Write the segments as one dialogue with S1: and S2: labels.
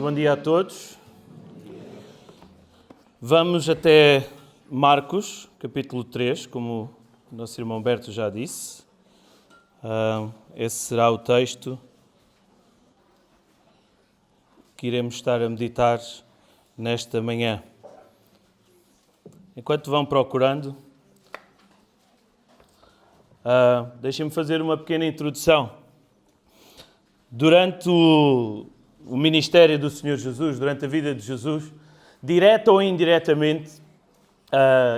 S1: Bom dia a todos. Vamos até Marcos, capítulo 3, como o nosso irmão Berto já disse. Esse será o texto que iremos estar a meditar nesta manhã. Enquanto vão procurando, deixem-me fazer uma pequena introdução. Durante o ministério do Senhor Jesus, durante a vida de Jesus, direta ou indiretamente,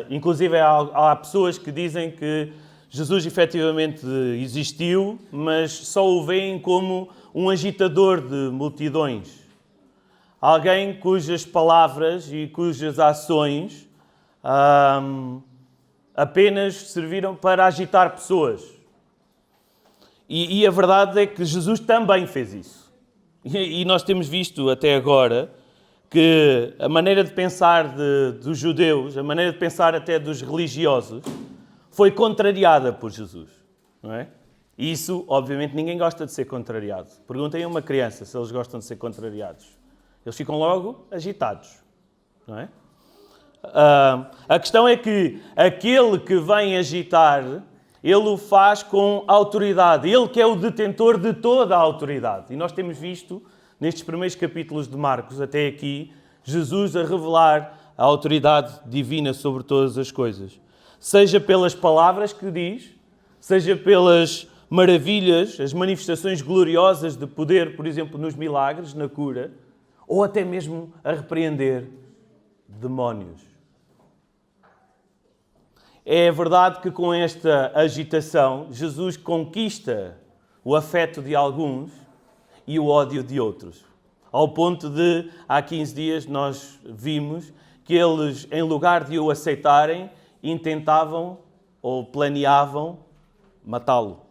S1: inclusive há pessoas que dizem que Jesus efetivamente existiu, mas só o veem como um agitador de multidões. Alguém cujas palavras e cujas ações apenas serviram para agitar pessoas. E a verdade é que Jesus também fez isso. E nós temos visto até agora que a maneira de pensar dos judeus, a maneira de pensar até dos religiosos, foi contrariada por Jesus. Não é? E isso, obviamente, ninguém gosta de ser contrariado. Perguntem a uma criança se eles gostam de ser contrariados. Eles ficam logo agitados. Não é? A questão é que aquele que vem agitar, ele o faz com autoridade. Ele que é o detentor de toda a autoridade. E nós temos visto, nestes primeiros capítulos de Marcos, até aqui, Jesus a revelar a autoridade divina sobre todas as coisas. Seja pelas palavras que diz, seja pelas maravilhas, as manifestações gloriosas de poder, por exemplo, nos milagres, na cura, ou até mesmo a repreender demónios. É verdade que com esta agitação, Jesus conquista o afeto de alguns e o ódio de outros. Ao ponto de, há 15 dias, nós vimos que eles, em lugar de o aceitarem, intentavam ou planeavam matá-lo.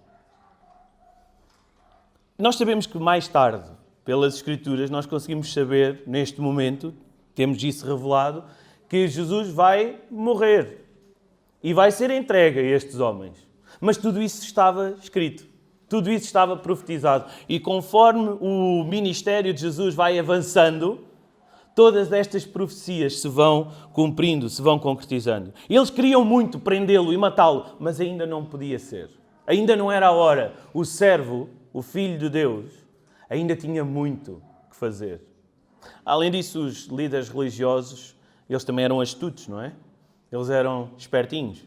S1: Nós sabemos que mais tarde, pelas Escrituras, nós conseguimos saber, neste momento, temos isso revelado, que Jesus vai morrer. E vai ser entregue a estes homens. Mas tudo isso estava escrito. Tudo isso estava profetizado. E conforme o ministério de Jesus vai avançando, todas estas profecias se vão cumprindo, se vão concretizando. Eles queriam muito prendê-lo e matá-lo, mas ainda não podia ser. Ainda não era a hora. O servo, o Filho de Deus, ainda tinha muito que fazer. Além disso, os líderes religiosos, eles também eram astutos, não é? Eles eram espertinhos.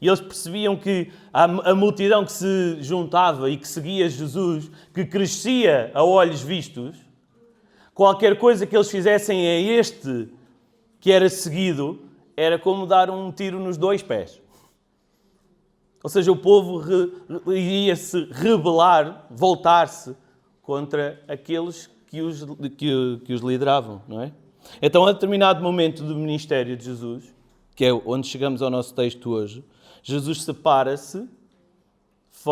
S1: E eles percebiam que a multidão que se juntava e que seguia Jesus, que crescia a olhos vistos, qualquer coisa que eles fizessem a este que era seguido, era como dar um tiro nos dois pés. Ou seja, o povo iria-se rebelar, voltar-se contra aqueles que os lideravam, não é? Então, a determinado momento do ministério de Jesus, que é onde chegamos ao nosso texto hoje, Jesus separa-se,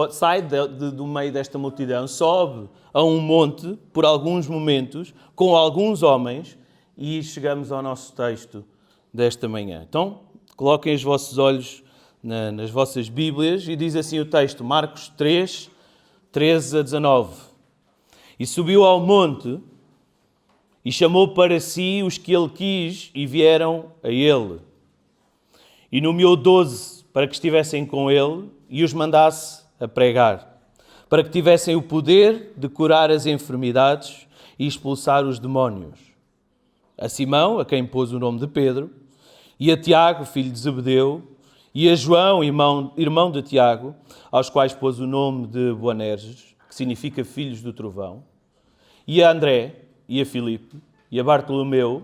S1: sai do meio desta multidão, sobe a um monte por alguns momentos, com alguns homens, e chegamos ao nosso texto desta manhã. Então, coloquem os vossos olhos nas vossas Bíblias, e diz assim o texto, Marcos 3, 13 a 19. E subiu ao monte, e chamou para si os que ele quis, e vieram a ele. E nomeou 12 para que estivessem com ele e os mandasse a pregar, para que tivessem o poder de curar as enfermidades e expulsar os demónios. A Simão, a quem pôs o nome de Pedro, e a Tiago, filho de Zebedeu, e a João, irmão de Tiago, aos quais pôs o nome de Boanerges, que significa filhos do trovão, e a André, e a Filipe, e a Bartolomeu,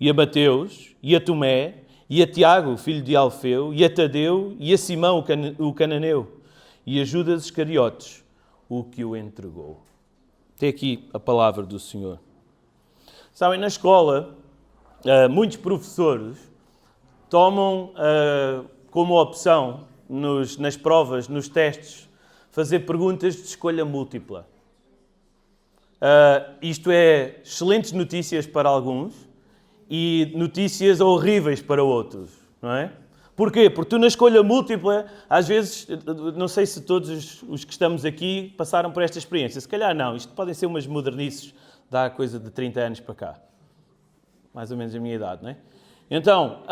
S1: e a Mateus, e a Tomé, e a Tiago, filho de Alfeu, e a Tadeu, e a Simão, o cananeu, e a Judas Iscariotes, o que o entregou. Até aqui a palavra do Senhor. Sabem, na escola, muitos professores tomam como opção, nas provas, nos testes, fazer perguntas de escolha múltipla. Isto é excelentes notícias para alguns, e notícias horríveis para outros, não é? Porquê? Porque tu na escolha múltipla, às vezes, não sei se todos os que estamos aqui passaram por esta experiência, se calhar não, isto podem ser umas modernices dá coisa de 30 anos para cá. Mais ou menos a minha idade, não é? Então,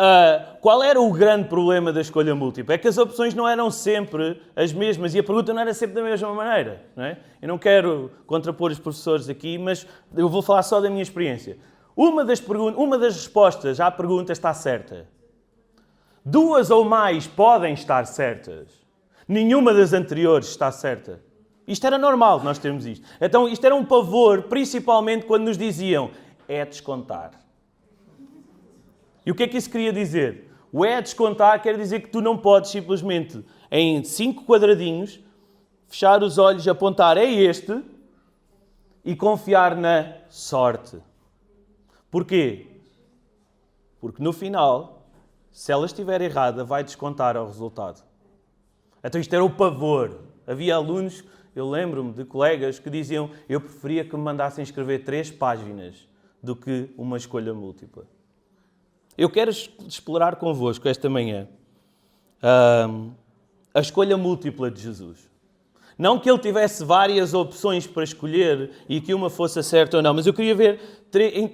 S1: qual era o grande problema da escolha múltipla? É que as opções não eram sempre as mesmas e a pergunta não era sempre da mesma maneira, não é? Eu não quero contrapor os professores aqui, mas eu vou falar só da minha experiência. Uma das respostas à pergunta está certa. 2 ou mais podem estar certas. Nenhuma das anteriores está certa. Isto era normal, nós termos isto. Então, isto era um pavor, principalmente quando nos diziam é descontar. E o que é que isso queria dizer? O é descontar quer dizer que tu não podes simplesmente, em 5 quadradinhos, fechar os olhos, apontar é este e confiar na sorte. Porquê? Porque no final, se ela estiver errada, vai descontar ao resultado. Então isto era o pavor. Havia alunos, eu lembro-me de colegas que diziam eu preferia que me mandassem escrever 3 páginas do que uma escolha múltipla. Eu quero explorar convosco esta manhã a escolha múltipla de Jesus. Não que ele tivesse várias opções para escolher e que uma fosse certa ou não, mas eu queria ver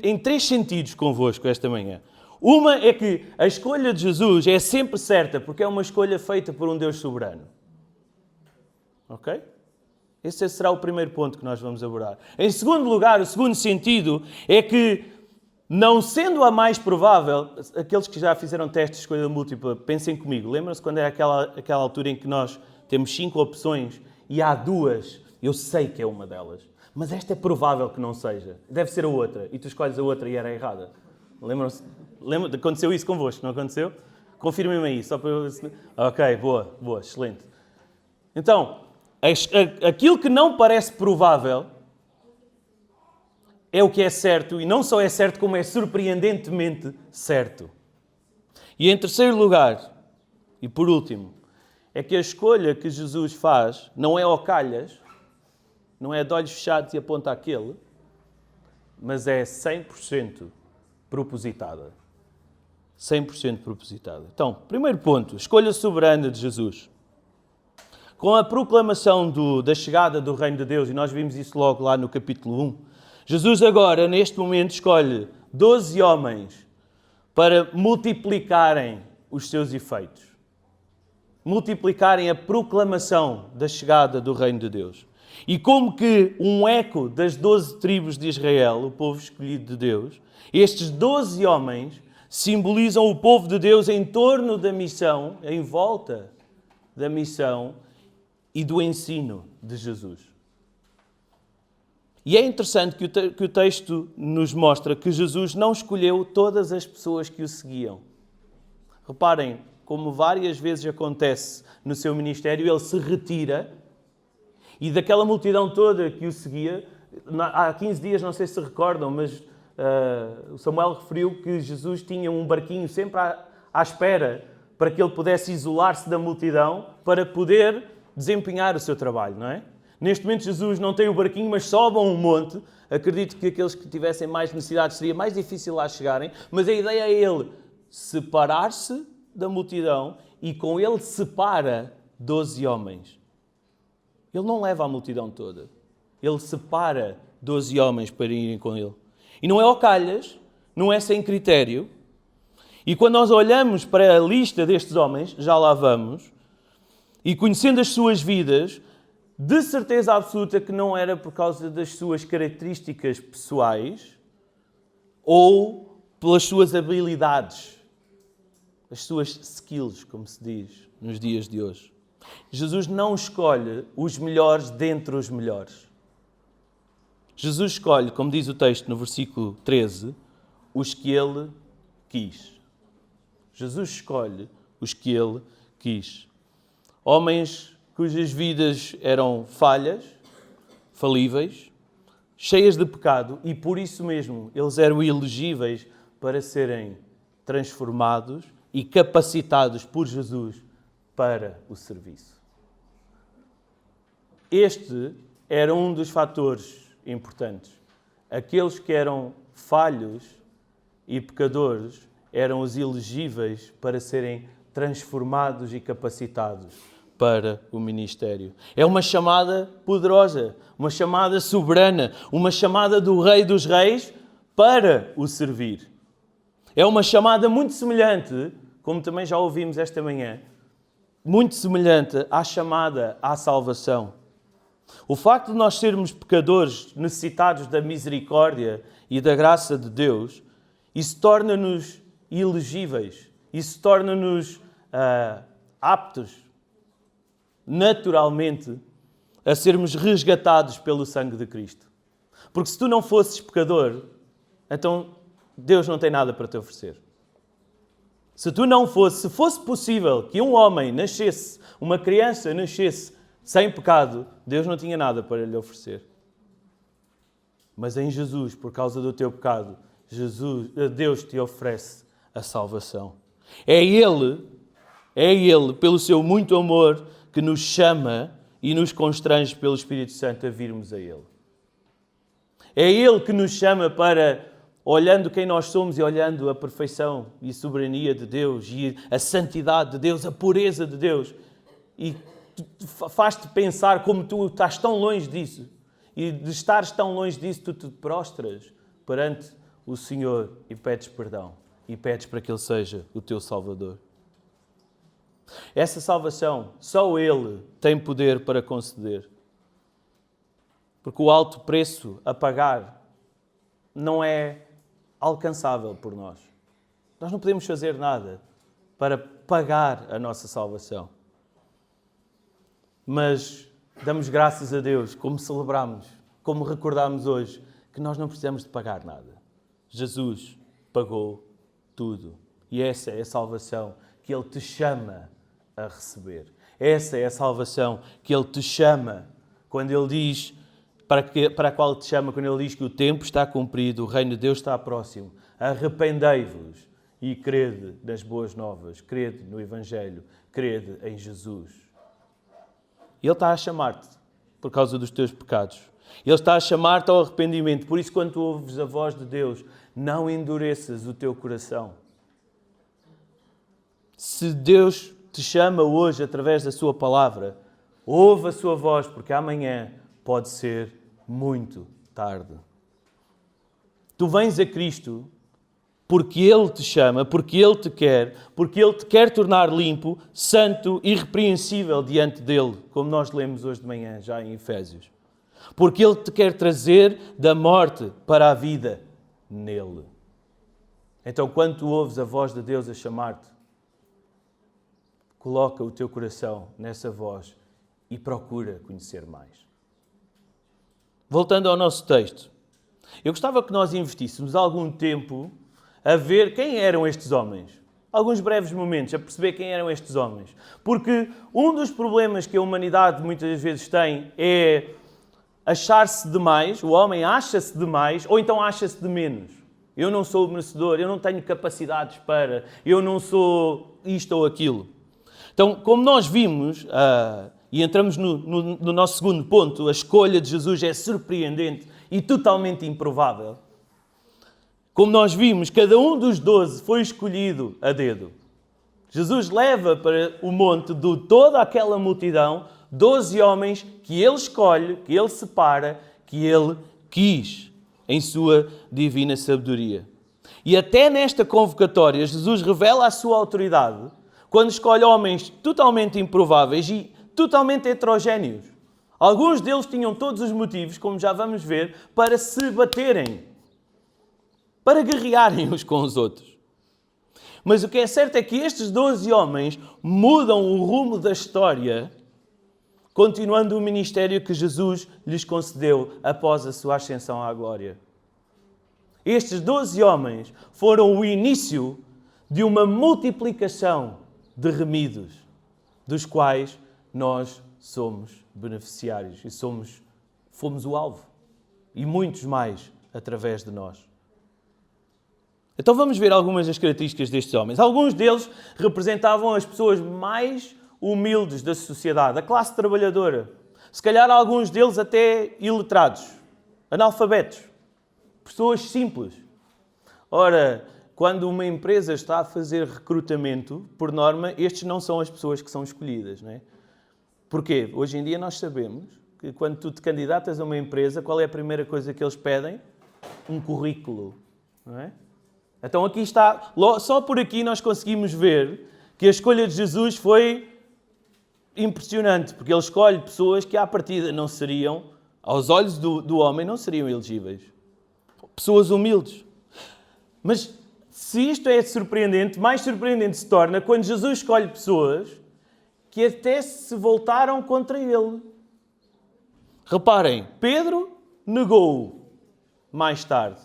S1: em 3 sentidos convosco esta manhã. Uma é que a escolha de Jesus é sempre certa porque é uma escolha feita por um Deus soberano. Ok? Esse será o primeiro ponto que nós vamos abordar. Em segundo lugar, o segundo sentido é que, não sendo a mais provável, aqueles que já fizeram testes de escolha múltipla, pensem comigo. Lembram-se quando é aquela altura em que nós temos 5 opções e há 2, eu sei que é uma delas, mas esta é provável que não seja. Deve ser a outra. E tu escolhes a outra e era errada. Lembram-se? Aconteceu isso convosco, não aconteceu? Confirmem-me aí, só para eu... Ok, boa, excelente. Então, aquilo que não parece provável é o que é certo, e não só é certo, como é surpreendentemente certo. E em terceiro lugar, e por último, é que a escolha que Jesus faz não é ao calhas, não é de olhos fechados e aponta àquele, mas é 100% propositada. 100% propositada. Então, primeiro ponto, escolha soberana de Jesus. Com a proclamação da chegada do Reino de Deus, e nós vimos isso logo lá no capítulo 1, Jesus agora, neste momento, escolhe 12 homens para multiplicarem os seus efeitos. Multiplicarem a proclamação da chegada do Reino de Deus. E como que um eco das 12 tribos de Israel, o povo escolhido de Deus, estes 12 homens simbolizam o povo de Deus em torno da missão, em volta da missão e do ensino de Jesus. E é interessante que o texto nos mostra que Jesus não escolheu todas as pessoas que o seguiam. Reparem, como várias vezes acontece no seu ministério, ele se retira e daquela multidão toda que o seguia, há 15 dias, não sei se recordam, mas o Samuel referiu que Jesus tinha um barquinho sempre à espera para que ele pudesse isolar-se da multidão para poder desempenhar o seu trabalho, não é? Neste momento Jesus não tem o barquinho, mas sobe a um monte. Acredito que aqueles que tivessem mais necessidades seria mais difícil lá chegarem, mas a ideia é ele separar-se da multidão e com ele separa 12 homens. Ele não leva a multidão toda. Ele separa 12 homens para irem com ele. E não é ao calhas, não é sem critério. E quando nós olhamos para a lista destes homens, já lá vamos, e conhecendo as suas vidas, de certeza absoluta que não era por causa das suas características pessoais ou pelas suas habilidades, as suas skills, como se diz nos dias de hoje. Jesus não escolhe os melhores dentre os melhores. Jesus escolhe, como diz o texto no versículo 13, os que ele quis. Jesus escolhe os que ele quis. Homens cujas vidas eram falhas, falíveis, cheias de pecado e por isso mesmo eles eram elegíveis para serem transformados e capacitados por Jesus para o serviço. Este era um dos fatores importantes. Aqueles que eram falhos e pecadores eram os elegíveis para serem transformados e capacitados para o ministério. É uma chamada poderosa, uma chamada soberana, uma chamada do Rei dos Reis para o servir. É uma chamada muito semelhante, como também já ouvimos esta manhã, muito semelhante à chamada à salvação. O facto de nós sermos pecadores, necessitados da misericórdia e da graça de Deus, isso torna-nos elegíveis, isso torna-nos aptos, naturalmente, a sermos resgatados pelo sangue de Cristo. Porque se tu não fosses pecador, então Deus não tem nada para te oferecer. Se fosse possível que um homem nascesse, uma criança nascesse sem pecado, Deus não tinha nada para lhe oferecer. Mas em Jesus, por causa do teu pecado, Deus te oferece a salvação. É Ele, pelo seu muito amor, que nos chama e nos constrange pelo Espírito Santo a virmos a Ele. É Ele que nos chama para, olhando quem nós somos e olhando a perfeição e a soberania de Deus e a santidade de Deus, a pureza de Deus, e faz-te pensar como tu estás tão longe disso. E de estares tão longe disso, tu te prostras perante o Senhor e pedes perdão. E pedes para que Ele seja o teu Salvador. Essa salvação, só Ele tem poder para conceder. Porque o alto preço a pagar não é alcançável por nós. Nós não podemos fazer nada para pagar a nossa salvação. Mas damos graças a Deus, como celebramos, como recordamos hoje, que nós não precisamos de pagar nada. Jesus pagou tudo. E essa é a salvação que Ele te chama a receber. Essa é a salvação que Ele te chama quando Ele diz, para a qual te chama, quando Ele diz que o tempo está cumprido, o reino de Deus está próximo. Arrependei-vos e crede nas boas novas, crede no Evangelho, crede em Jesus. Ele está a chamar-te por causa dos teus pecados. Ele está a chamar-te ao arrependimento. Por isso, quando tu ouves a voz de Deus, não endureças o teu coração. Se Deus te chama hoje através da sua palavra, ouve a sua voz, porque amanhã pode ser muito tarde. Tu vens a Cristo porque Ele te chama, porque Ele te quer tornar limpo, santo, irrepreensível diante dEle, como nós lemos hoje de manhã, já em Efésios. Porque Ele te quer trazer da morte para a vida nele. Então, quando tu ouves a voz de Deus a chamar-te, coloca o teu coração nessa voz e procura conhecer mais. Voltando ao nosso texto, eu gostava que nós investíssemos algum tempo a ver quem eram estes homens. Alguns breves momentos a perceber quem eram estes homens. Porque um dos problemas que a humanidade muitas vezes tem é achar-se demais, o homem acha-se demais, ou então acha-se de menos. Eu não sou merecedor, eu não tenho capacidades para, eu não sou isto ou aquilo. Então, como nós vimos, e entramos no nosso segundo ponto, a escolha de Jesus é surpreendente e totalmente improvável. Como nós vimos, cada um dos 12 foi escolhido a dedo. Jesus leva para o monte de toda aquela multidão 12 homens que Ele escolhe, que Ele separa, que Ele quis em sua divina sabedoria. E até nesta convocatória, Jesus revela a sua autoridade quando escolhe homens totalmente improváveis e totalmente heterogéneos. Alguns deles tinham todos os motivos, como já vamos ver, para se baterem, para guerrearem uns com os outros. Mas o que é certo é que estes 12 homens mudam o rumo da história, continuando o ministério que Jesus lhes concedeu após a sua ascensão à glória. Estes 12 homens foram o início de uma multiplicação de remidos, dos quais nós somos beneficiários e fomos o alvo. E muitos mais através de nós. Então vamos ver algumas das características destes homens. Alguns deles representavam as pessoas mais humildes da sociedade, a classe trabalhadora. Se calhar alguns deles até iletrados, analfabetos, pessoas simples. Ora, quando uma empresa está a fazer recrutamento, por norma, estes não são as pessoas que são escolhidas, não é? Porquê? Hoje em dia nós sabemos que quando tu te candidatas a uma empresa, qual é a primeira coisa que eles pedem? Um currículo, não é? Então aqui está, só por aqui nós conseguimos ver que a escolha de Jesus foi impressionante, porque ele escolhe pessoas que à partida não seriam, aos olhos do homem, não seriam elegíveis. Pessoas humildes. Mas se isto é surpreendente, mais surpreendente se torna quando Jesus escolhe pessoas que até se voltaram contra ele. Reparem, Pedro negou-o mais tarde.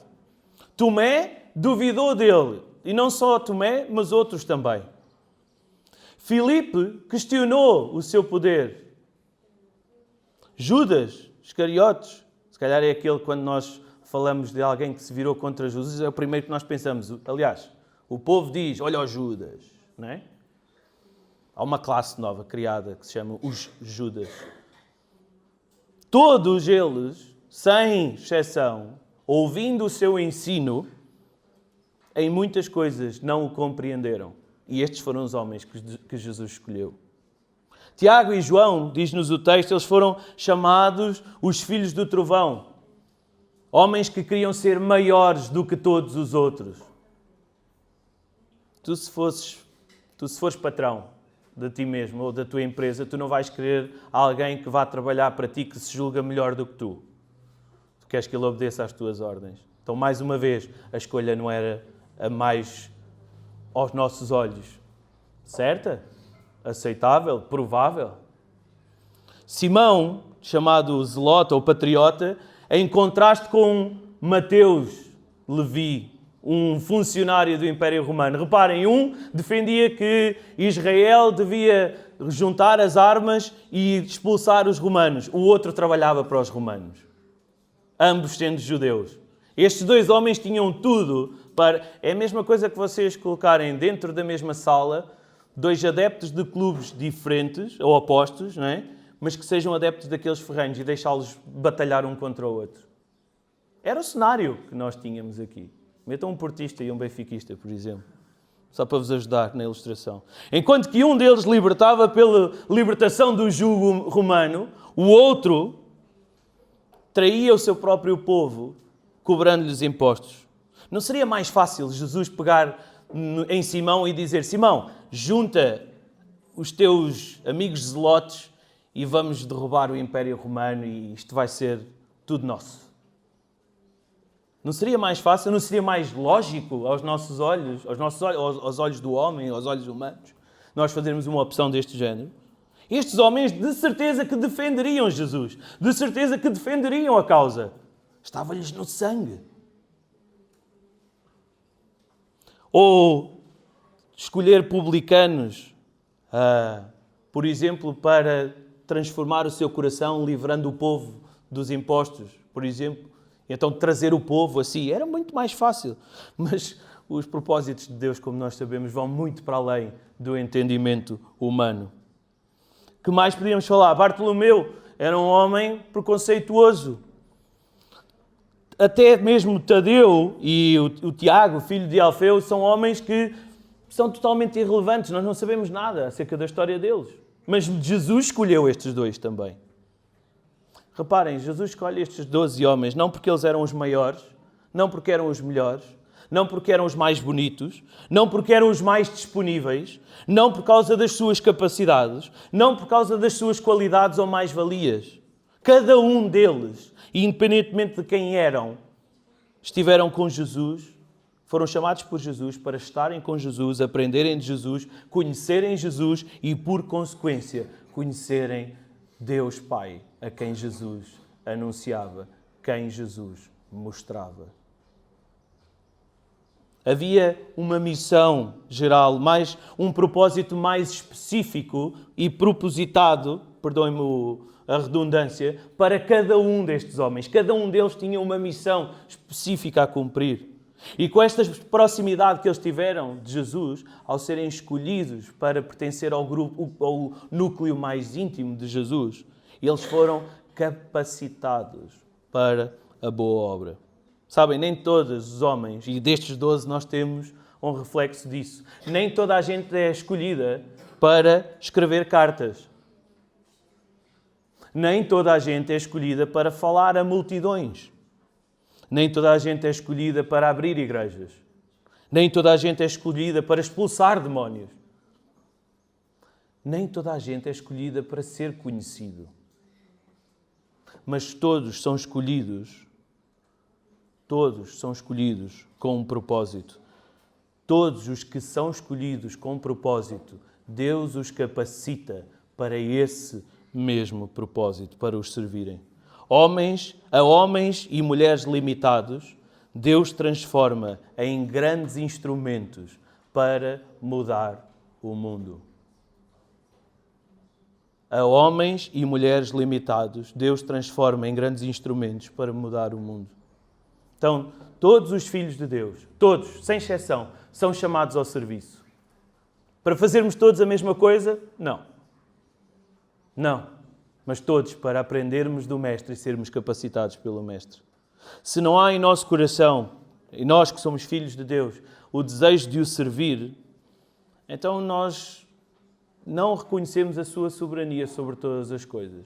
S1: Tomé duvidou dele. E não só Tomé, mas outros também. Filipe questionou o seu poder. Judas Iscariotes, se calhar é aquele quando nós falamos de alguém que se virou contra Jesus, é o primeiro que nós pensamos. Aliás, o povo diz, olha o Judas, não é? Há uma classe nova criada que se chama os Judas. Todos eles, sem exceção, ouvindo o seu ensino, em muitas coisas não o compreenderam. E estes foram os homens que Jesus escolheu. Tiago e João, diz-nos o texto, eles foram chamados os filhos do trovão. Homens que queriam ser maiores do que todos os outros. Tu se fores patrão de ti mesmo ou da tua empresa, tu não vais querer alguém que vá trabalhar para ti que se julga melhor do que tu. Tu queres que ele obedeça às tuas ordens. Então, mais uma vez, a escolha não era a mais aos nossos olhos certa, aceitável, provável. Simão, chamado Zelota ou Patriota, em contraste com Mateus Levi, um funcionário do Império Romano. Reparem, um defendia que Israel devia juntar as armas e expulsar os romanos. O outro trabalhava para os romanos. Ambos sendo judeus. Estes dois homens tinham tudo para... É a mesma coisa que vocês colocarem dentro da mesma sala dois adeptos de clubes diferentes, ou opostos, não é? Mas que sejam adeptos daqueles ferrenhos e deixá-los batalhar um contra o outro. Era o cenário que nós tínhamos aqui. Metam um portista e um benfiquista, por exemplo. Só para vos ajudar na ilustração. Enquanto que um deles libertava pela libertação do jugo romano, o outro traía o seu próprio povo, cobrando-lhes impostos. Não seria mais fácil Jesus pegar em Simão e dizer: Simão, junta os teus amigos zelotes e vamos derrubar o Império Romano e isto vai ser tudo nosso? Não seria mais fácil, não seria mais lógico aos nossos olhos, aos olhos do homem, aos olhos humanos, nós fazermos uma opção deste género? Estes homens de certeza que defenderiam Jesus, de certeza que defenderiam a causa. Estava-lhes no sangue. Ou escolher publicanos, por exemplo, para transformar o seu coração, livrando o povo dos impostos, por exemplo. Então trazer o povo assim era muito mais fácil. Mas os propósitos de Deus, como nós sabemos, vão muito para além do entendimento humano. Que mais podíamos falar? Bartolomeu era um homem preconceituoso. Até mesmo Tadeu e o Tiago, filho de Alfeu, são homens que são totalmente irrelevantes. Nós não sabemos nada acerca da história deles. Mas Jesus escolheu estes dois também. Reparem, Jesus escolhe estes 12 homens não porque eles eram os maiores, não porque eram os melhores, não porque eram os mais bonitos, não porque eram os mais disponíveis, não por causa das suas capacidades, não por causa das suas qualidades ou mais-valias. Cada um deles, independentemente de quem eram, estiveram com Jesus, foram chamados por Jesus para estarem com Jesus, aprenderem de Jesus, conhecerem Jesus e, por consequência, conhecerem Deus Pai, a quem Jesus anunciava, quem Jesus mostrava. Havia uma missão geral, um propósito mais específico e propositado, perdoem-me a redundância, para cada um destes homens. Cada um deles tinha uma missão específica a cumprir. E com esta proximidade que eles tiveram de Jesus, ao serem escolhidos para pertencer ao grupo, ao núcleo mais íntimo de Jesus, eles foram capacitados para a boa obra. Sabem, nem todos os homens, e destes 12 nós temos um reflexo disso, nem toda a gente é escolhida para escrever cartas. Nem toda a gente é escolhida para falar a multidões. Nem toda a gente é escolhida para abrir igrejas. Nem toda a gente é escolhida para expulsar demónios. Nem toda a gente é escolhida para ser conhecido. Mas todos são escolhidos com um propósito. Todos os que são escolhidos com um propósito, Deus os capacita para esse mesmo propósito, para os servirem. Homens e mulheres limitados, Deus transforma em grandes instrumentos para mudar o mundo. A homens e mulheres limitados, Deus transforma em grandes instrumentos para mudar o mundo. Então, todos os filhos de Deus, todos, sem exceção, são chamados ao serviço. Para fazermos todos a mesma coisa? Não. Não. Mas todos para aprendermos do Mestre e sermos capacitados pelo Mestre. Se não há em nosso coração, e nós que somos filhos de Deus, o desejo de o servir, então nós não reconhecemos a sua soberania sobre todas as coisas.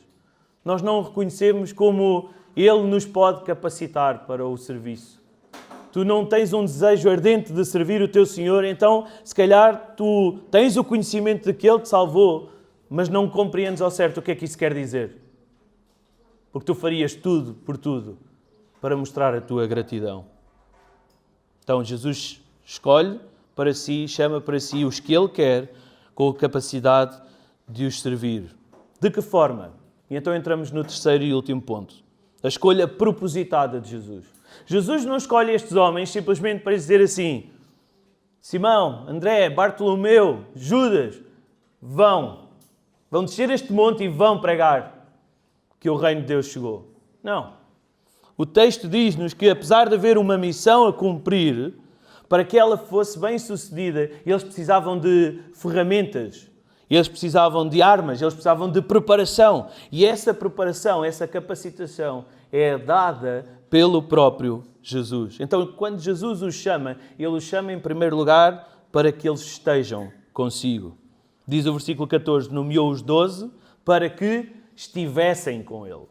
S1: Nós não reconhecemos como Ele nos pode capacitar para o serviço. Tu não tens um desejo ardente de servir o teu Senhor, então se calhar tu tens o conhecimento de que Ele te salvou, mas não compreendes ao certo o que é que isso quer dizer. Porque tu farias tudo por tudo para mostrar a tua gratidão. Então Jesus escolhe para si, chama para si os que Ele quer, com a capacidade de os servir. De que forma? E então entramos no terceiro e último ponto. A escolha propositada de Jesus. Jesus não escolhe estes homens simplesmente para dizer assim: Simão, André, Bartolomeu, Judas, vão descer este monte e vão pregar que o reino de Deus chegou. Não. O texto diz-nos que apesar de haver uma missão a cumprir, para que ela fosse bem sucedida, eles precisavam de ferramentas, eles precisavam de armas, eles precisavam de preparação. E essa preparação, essa capacitação é dada pelo próprio Jesus. Então, quando Jesus os chama, Ele os chama em primeiro lugar para que eles estejam consigo. Diz o versículo 14, nomeou os 12 para que estivessem com Ele.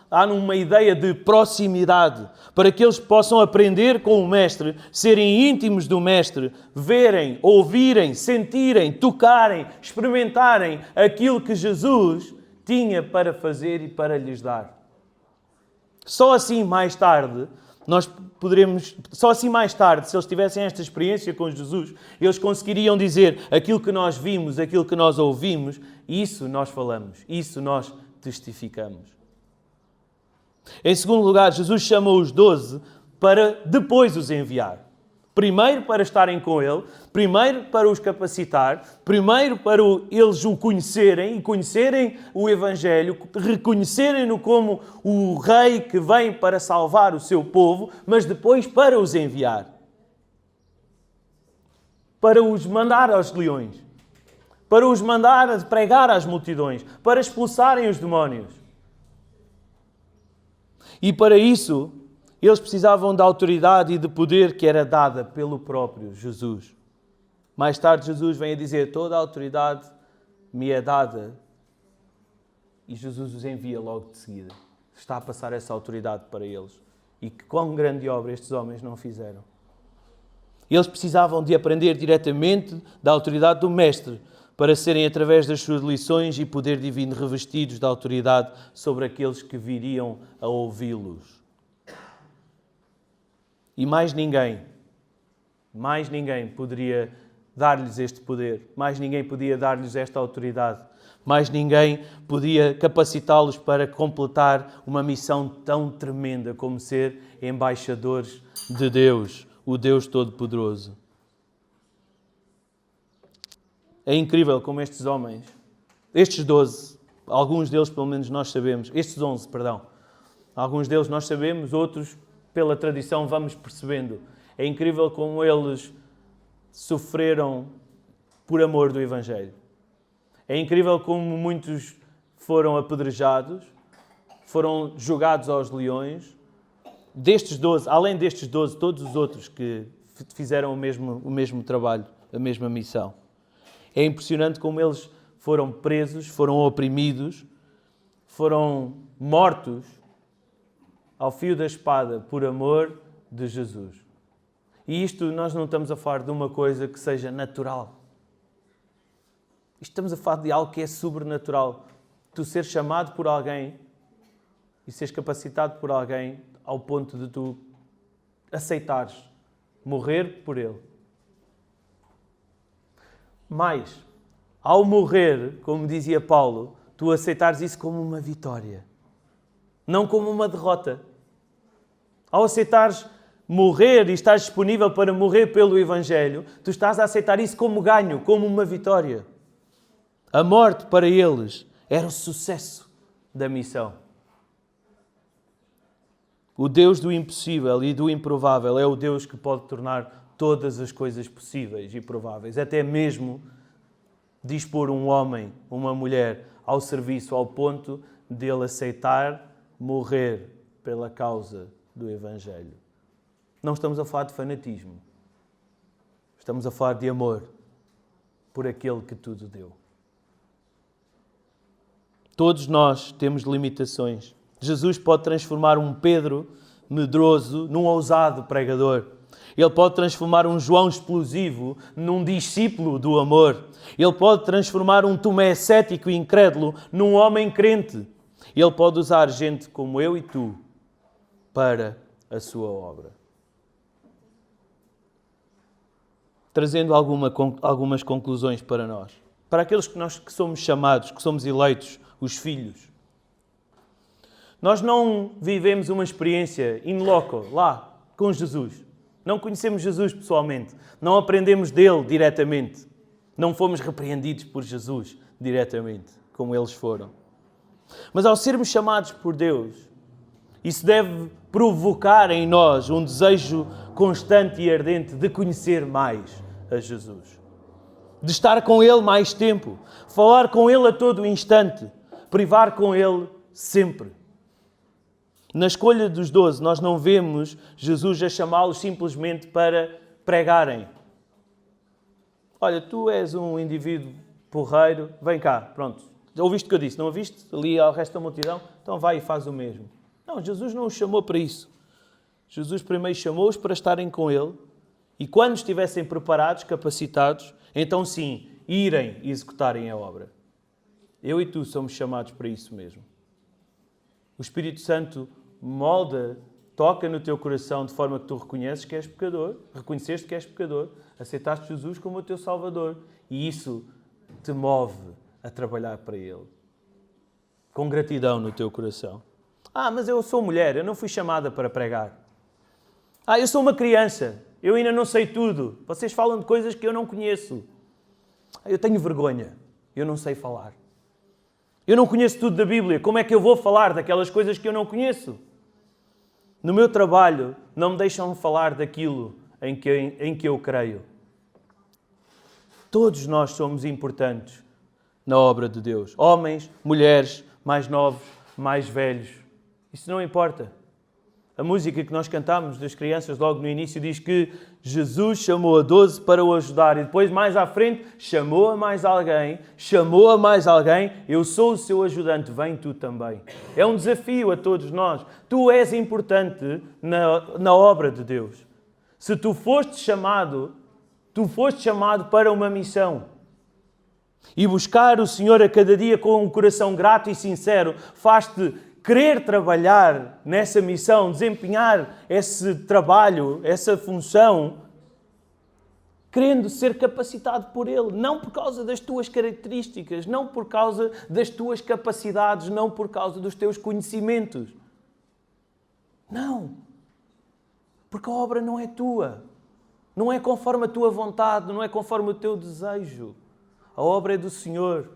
S1: Há uma ideia de proximidade, para que eles possam aprender com o Mestre, serem íntimos do Mestre, verem, ouvirem, sentirem, tocarem, experimentarem aquilo que Jesus tinha para fazer e para lhes dar. Só assim mais tarde, se eles tivessem esta experiência com Jesus, eles conseguiriam dizer aquilo que nós vimos, aquilo que nós ouvimos, isso nós falamos, isso nós testificamos. Em segundo lugar, Jesus chama os 12 para depois os enviar. Primeiro para estarem com Ele, primeiro para os capacitar, primeiro para eles o conhecerem e conhecerem o Evangelho, reconhecerem-no como o Rei que vem para salvar o seu povo, mas depois para os enviar. Para os mandar aos leões, para os mandar a pregar às multidões, para expulsarem os demónios. E para isso, eles precisavam da autoridade e de poder que era dada pelo próprio Jesus. Mais tarde, Jesus vem a dizer, toda a autoridade me é dada. E Jesus os envia logo de seguida. Está a passar essa autoridade para eles. E que quão grande obra estes homens não fizeram. Eles precisavam de aprender diretamente da autoridade do Mestre, para serem, através das suas lições e poder divino, revestidos da autoridade sobre aqueles que viriam a ouvi-los. E mais ninguém poderia dar-lhes este poder, mais ninguém podia dar-lhes esta autoridade, mais ninguém podia capacitá-los para completar uma missão tão tremenda como ser embaixadores de Deus, o Deus Todo-Poderoso. É incrível como estes homens, estes 12, alguns deles pelo menos nós sabemos, estes 11, alguns deles nós sabemos, outros pela tradição vamos percebendo. É incrível como eles sofreram por amor do Evangelho. É incrível como muitos foram apedrejados, foram jogados aos leões. Destes 12, além destes 12, todos os outros que fizeram o mesmo trabalho, a mesma missão. É impressionante como eles foram presos, foram oprimidos, foram mortos ao fio da espada por amor de Jesus. E isto nós não estamos a falar de uma coisa que seja natural. Estamos a falar de algo que é sobrenatural. Tu seres chamado por alguém e seres capacitado por alguém ao ponto de tu aceitares morrer por ele. Mas, ao morrer, como dizia Paulo, tu aceitares isso como uma vitória, não como uma derrota. Ao aceitares morrer e estás disponível para morrer pelo Evangelho, tu estás a aceitar isso como ganho, como uma vitória. A morte para eles era o sucesso da missão. O Deus do impossível e do improvável é o Deus que pode tornar todas as coisas possíveis e prováveis, até mesmo dispor um homem, uma mulher ao serviço, ao ponto de ele aceitar morrer pela causa do Evangelho. Não estamos a falar de fanatismo. Estamos a falar de amor por aquele que tudo deu. Todos nós temos limitações. Jesus pode transformar um Pedro medroso num ousado pregador. Ele pode transformar um João explosivo num discípulo do amor. Ele pode transformar um Tomé cético e incrédulo num homem crente. Ele pode usar gente como eu e tu para a sua obra. Trazendo algumas conclusões para nós. Para aqueles que somos chamados, que somos eleitos, os filhos. Nós não vivemos uma experiência in loco, lá, com Jesus. Não conhecemos Jesus pessoalmente. Não aprendemos dele diretamente. Não fomos repreendidos por Jesus diretamente, como eles foram. Mas ao sermos chamados por Deus, isso deve provocar em nós um desejo constante e ardente de conhecer mais a Jesus. De estar com Ele mais tempo. Falar com Ele a todo instante. Privar com Ele sempre. Na escolha dos 12, nós não vemos Jesus a chamá-los simplesmente para pregarem. Olha, tu és um indivíduo porreiro, vem cá, pronto. Ouviste o que eu disse, não ouviste? Ali ao resto da multidão? Então vai e faz o mesmo. Não, Jesus não os chamou para isso. Jesus primeiro chamou-os para estarem com Ele e quando estivessem preparados, capacitados, então sim, irem e executarem a obra. Eu e tu somos chamados para isso mesmo. O Espírito Santo molda, toca no teu coração de forma que tu reconheces que és pecador, reconheceste que és pecador, aceitaste Jesus como o teu Salvador e isso te move a trabalhar para Ele. Com gratidão no teu coração. Mas eu sou mulher, eu não fui chamada para pregar. Eu sou uma criança, eu ainda não sei tudo. Vocês falam de coisas que eu não conheço. Eu tenho vergonha, eu não sei falar. Eu não conheço tudo da Bíblia, como é que eu vou falar daquelas coisas que eu não conheço? No meu trabalho, não me deixam falar daquilo em que eu creio. Todos nós somos importantes na obra de Deus. Homens, mulheres, mais novos, mais velhos. Isso não importa. A música que nós cantamos das crianças logo no início diz que Jesus chamou a 12 para o ajudar e depois mais à frente chamou a mais alguém, eu sou o seu ajudante, vem tu também. É um desafio a todos nós. Tu és importante na obra de Deus. Se tu foste chamado para uma missão. E buscar o Senhor a cada dia com um coração grato e sincero faz-te querer trabalhar nessa missão, desempenhar esse trabalho, essa função, querendo ser capacitado por Ele, não por causa das tuas características, não por causa das tuas capacidades, não por causa dos teus conhecimentos. Não. Porque a obra não é tua. Não é conforme a tua vontade, não é conforme o teu desejo. A obra é do Senhor.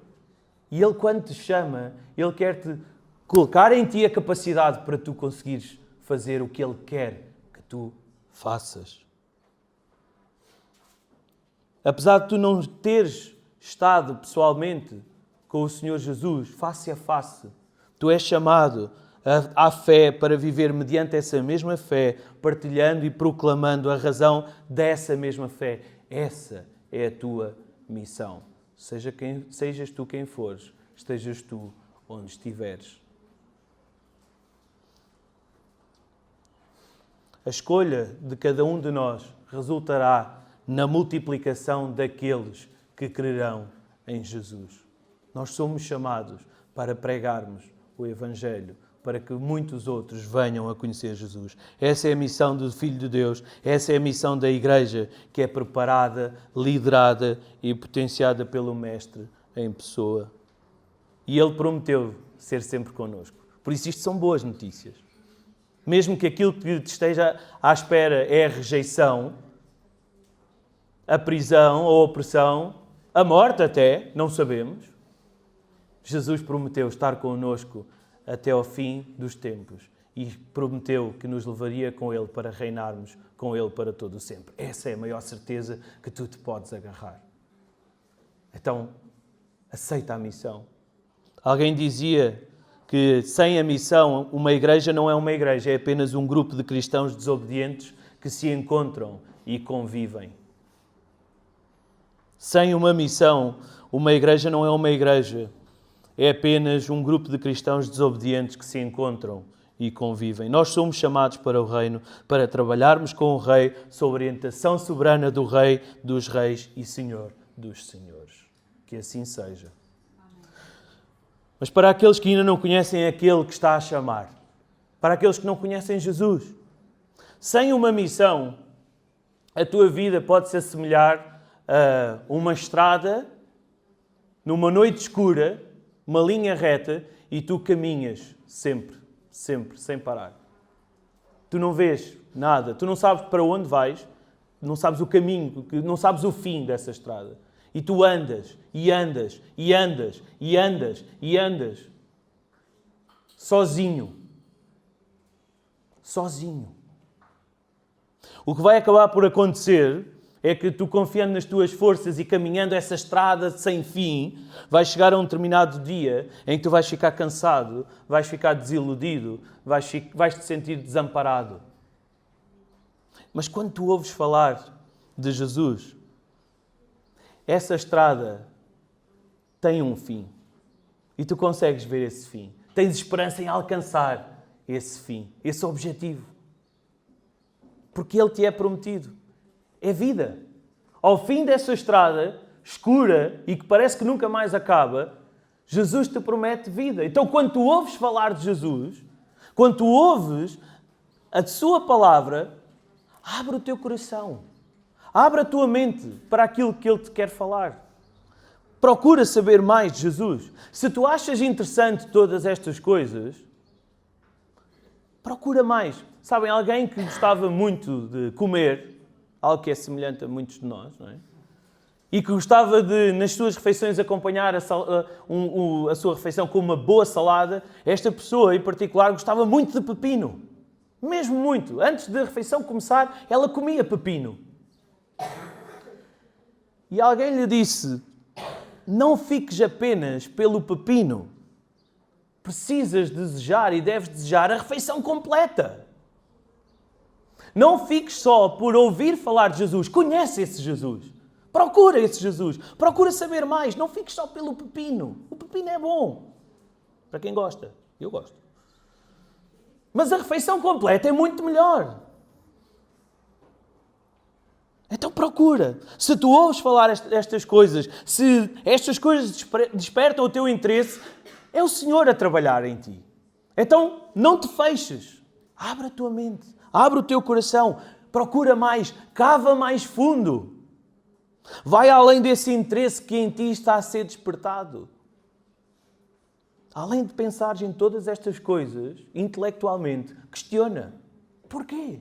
S1: E Ele, quando te chama, Ele quer-te colocar em ti a capacidade para tu conseguires fazer o que Ele quer que tu faças. Apesar de tu não teres estado pessoalmente com o Senhor Jesus, face a face, tu és chamado à fé para viver mediante essa mesma fé, partilhando e proclamando a razão dessa mesma fé. Essa é a tua missão. sejas tu quem fores, estejas tu onde estiveres. A escolha de cada um de nós resultará na multiplicação daqueles que crerão em Jesus. Nós somos chamados para pregarmos o Evangelho, para que muitos outros venham a conhecer Jesus. Essa é a missão do Filho de Deus, essa é a missão da Igreja, que é preparada, liderada e potenciada pelo Mestre em pessoa. E Ele prometeu ser sempre connosco. Por isso isto são boas notícias. Mesmo que aquilo que te esteja à espera é a rejeição, a prisão ou a opressão, a morte até, não sabemos. Jesus prometeu estar connosco até ao fim dos tempos e prometeu que nos levaria com Ele para reinarmos com Ele para todo o sempre. Essa é a maior certeza que tu te podes agarrar. Então, aceita a missão. Alguém dizia que sem a missão uma igreja não é uma igreja, é apenas um grupo de cristãos desobedientes que se encontram e convivem. Sem uma missão, uma igreja não é uma igreja, é apenas um grupo de cristãos desobedientes que se encontram e convivem. Nós somos chamados para o reino, para trabalharmos com o Rei, sob a orientação soberana do Rei dos Reis e Senhor dos Senhores. Que assim seja. Mas para aqueles que ainda não conhecem aquele que está a chamar, para aqueles que não conhecem Jesus, sem uma missão, a tua vida pode se assemelhar a uma estrada, numa noite escura, uma linha reta, e tu caminhas sempre, sem parar. Tu não vês nada, tu não sabes para onde vais, não sabes o caminho, não sabes o fim dessa estrada. E tu andas, e andas, e andas, e andas, e andas. Sozinho. Sozinho. O que vai acabar por acontecer é que tu, confiando nas tuas forças e caminhando essa estrada sem fim, vais chegar a um determinado dia em que tu vais ficar cansado, vais ficar desiludido, vais te sentir desamparado. Mas quando tu ouves falar de Jesus, essa estrada tem um fim. E tu consegues ver esse fim. Tens esperança em alcançar esse fim, esse objetivo. Porque Ele te é prometido. É vida. Ao fim dessa estrada escura e que parece que nunca mais acaba, Jesus te promete vida. Então, quando tu ouves falar de Jesus, quando tu ouves a sua palavra, abre o teu coração. Abre a tua mente para aquilo que Ele te quer falar. Procura saber mais de Jesus. Se tu achas interessante todas estas coisas, procura mais. Sabem, alguém que gostava muito de comer, algo que é semelhante a muitos de nós, não é? E que gostava de, nas suas refeições, acompanhar a sua refeição com uma boa salada, esta pessoa, em particular, gostava muito de pepino. Mesmo muito. Antes da refeição começar, ela comia pepino. E alguém lhe disse: não fiques apenas pelo pepino. Precisas desejar e deves desejar a refeição completa. Não fiques só por ouvir falar de Jesus. Conhece esse Jesus. Procura esse Jesus. Procura saber mais. Não fiques só pelo pepino. O pepino é bom. Para quem gosta. Eu gosto. Mas a refeição completa é muito melhor. Então procura. Se tu ouves falar estas coisas, se estas coisas despertam o teu interesse, é o Senhor a trabalhar em ti. Então não te feches. Abre a tua mente. Abre o teu coração. Procura mais. Cava mais fundo. Vai além desse interesse que em ti está a ser despertado. Além de pensares em todas estas coisas, intelectualmente, questiona. Porquê?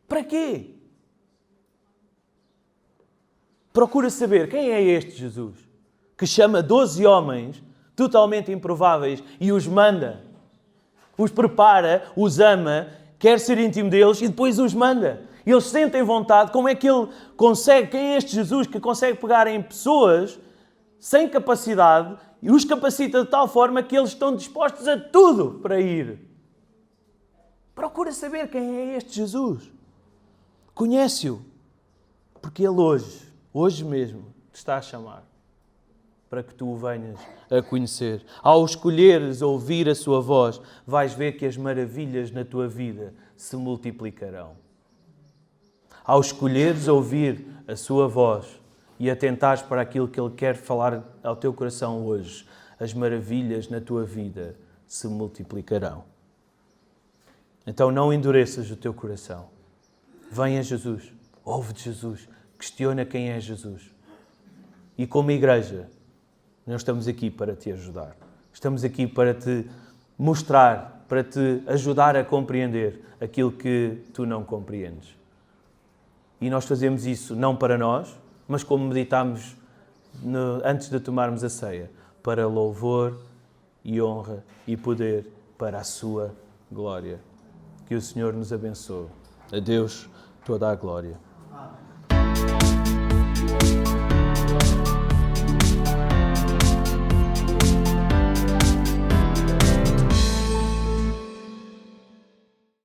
S1: Para quê? Procura saber quem é este Jesus que chama 12 homens totalmente improváveis e os manda, os prepara, os ama, quer ser íntimo deles e depois os manda. Eles sentem vontade. Como é que ele consegue? Quem é este Jesus que consegue pegar em pessoas sem capacidade e os capacita de tal forma que eles estão dispostos a tudo para ir? Procura saber quem é este Jesus. Conhece-o. Porque Ele hoje mesmo, te está a chamar. para que tu o venhas a conhecer. Ao escolheres ouvir a sua voz, vais ver que as maravilhas na tua vida se multiplicarão. Ao escolheres ouvir a sua voz e atentares para aquilo que Ele quer falar ao teu coração hoje, as maravilhas na tua vida se multiplicarão. Então não endureças o teu coração. Venha Jesus, ouve de Jesus, questiona quem é Jesus. E como igreja, nós estamos aqui para te ajudar. Estamos aqui para te mostrar, para te ajudar a compreender aquilo que tu não compreendes. E nós fazemos isso não para nós, mas como meditámos antes de tomarmos a ceia, para louvor e honra e poder para a sua glória. Que o Senhor nos abençoe. A Deus toda a glória. Amém.